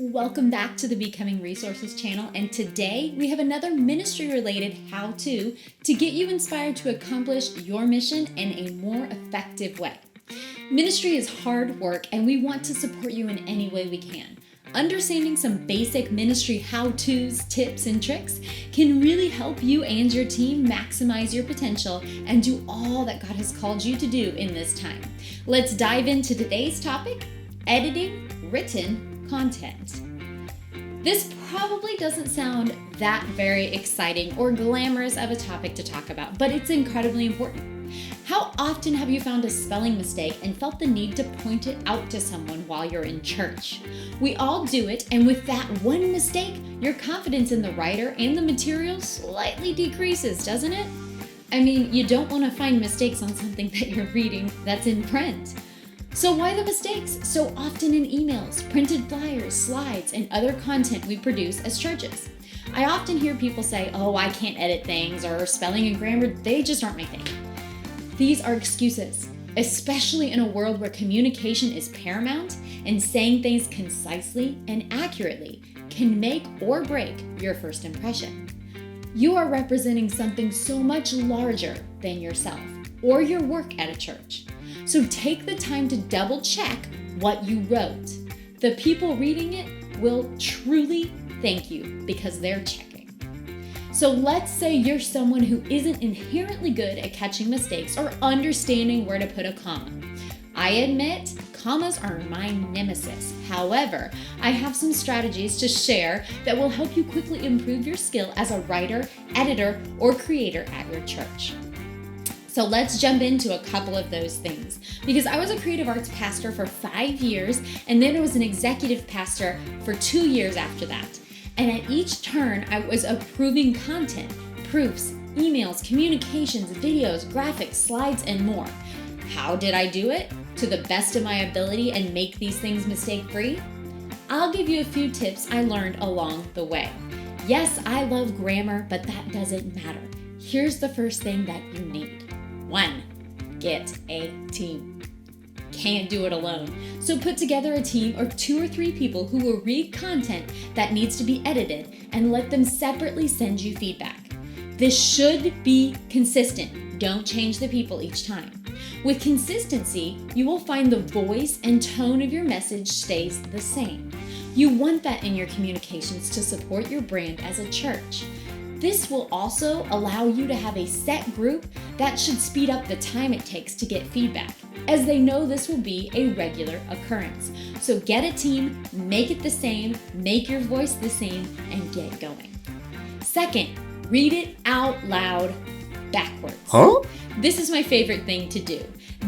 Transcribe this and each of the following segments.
Welcome back to the Becoming Resources channel, and today we have another ministry-related how-to to get you inspired to accomplish your mission in a more effective way. Ministry is hard work, and we want to support you in any way we can. Understanding some basic ministry how-tos, tips, and tricks can really help you and your team maximize your potential and do all that God has called you to do in this time. Let's dive into today's topic, editing written content. This probably doesn't sound that very exciting or glamorous of a topic to talk about, but it's incredibly important. How often have you found a spelling mistake and felt the need to point it out to someone while you're in church? We all do it, and with that one mistake, your confidence in the writer and the material slightly decreases, doesn't it? I mean, you don't want to find mistakes on something that you're reading that's in print. So why the mistakes so often in emails, printed flyers, slides, and other content we produce as churches? I often hear people say, oh, I can't edit things, or spelling and grammar, they just aren't my thing. These are excuses, especially in a world where communication is paramount and saying things concisely and accurately can make or break your first impression. You are representing something so much larger than yourself or your work at a church. So take the time to double check what you wrote. The people reading it will truly thank you because they're checking. So let's say you're someone who isn't inherently good at catching mistakes or understanding where to put a comma. I admit, commas are my nemesis. However, I have some strategies to share that will help you quickly improve your skill as a writer, editor, or creator at your church. So let's jump into a couple of those things, because I was a creative arts pastor for 5 years, and then I was an executive pastor for 2 years after that. And at each turn, I was approving content, proofs, emails, communications, videos, graphics, slides, and more. How did I do it? To the best of my ability and make these things mistake-free? I'll give you a few tips I learned along the way. Yes, I love grammar, but that doesn't matter. Here's the first thing that you need. 1, get a team. Can't do it alone. So put together a team of 2 or 3 people who will read content that needs to be edited and let them separately send you feedback. This should be consistent. Don't change the people each time. With consistency, you will find the voice and tone of your message stays the same. You want that in your communications to support your brand as a church. This will also allow you to have a set group that should speed up the time it takes to get feedback, as they know this will be a regular occurrence. So get a team, make it the same, make your voice the same, and get going. Second, read it out loud backwards. Huh? This is my favorite thing to do.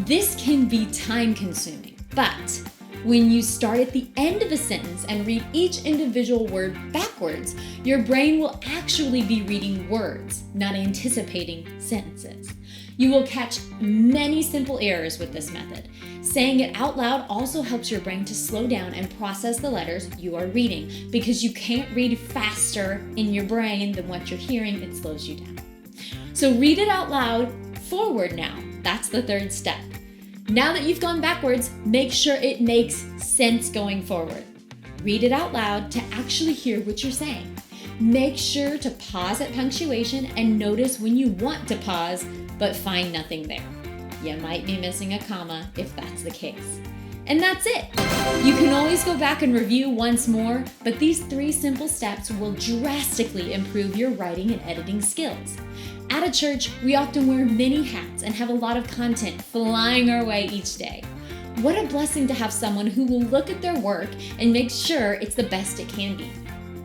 This can be time consuming, but when you start at the end of a sentence and read each individual word backwards, your brain will actually be reading words, not anticipating sentences. You will catch many simple errors with this method. Saying it out loud also helps your brain to slow down and process the letters you are reading, because you can't read faster in your brain than what you're hearing. It slows you down. So read it out loud forward now. That's the third step. Now that you've gone backwards, make sure it makes sense going forward. Read it out loud to actually hear what you're saying. Make sure to pause at punctuation and notice when you want to pause, but find nothing there. You might be missing a comma if that's the case. And that's it. You can always go back and review once more, but these 3 simple steps will drastically improve your writing and editing skills. At a church, we often wear many hats and have a lot of content flying our way each day. What a blessing to have someone who will look at their work and make sure it's the best it can be.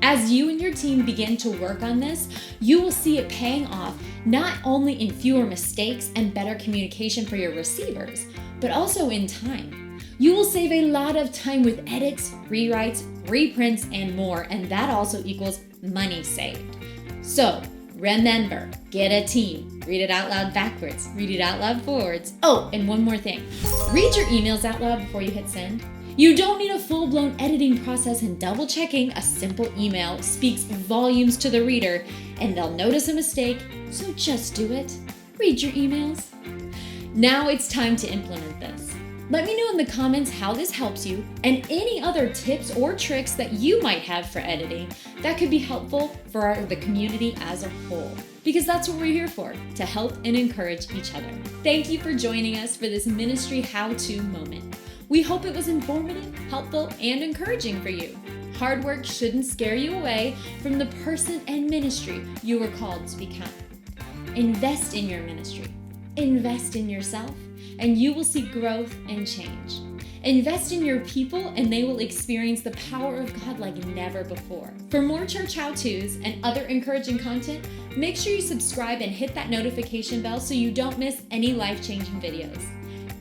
As you and your team begin to work on this, you will see it paying off not only in fewer mistakes and better communication for your receivers, but also in time. You will save a lot of time with edits, rewrites, reprints, and more, and that also equals money saved. So, remember, get a team. Read it out loud backwards. Read it out loud forwards. Oh, and one more thing. Read your emails out loud before you hit send. You don't need a full-blown editing process, and double-checking a simple email speaks volumes to the reader, and they'll notice a mistake, so just do it. Read your emails. Now it's time to implement this. Let me know in the comments how this helps you and any other tips or tricks that you might have for editing that could be helpful for the community as a whole. Because that's what we're here for, to help and encourage each other. Thank you for joining us for this ministry how-to moment. We hope it was informative, helpful, and encouraging for you. Hard work shouldn't scare you away from the person and ministry you were called to become. Invest in your ministry. Invest in yourself, and you will see growth and change. Invest in your people, and they will experience the power of God like never before. For more church how-tos and other encouraging content, make sure you subscribe and hit that notification bell so you don't miss any life-changing videos.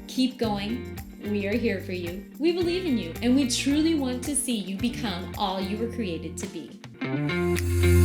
Keep going. We are here for you. We believe in you, and we truly want to see you become all you were created to be.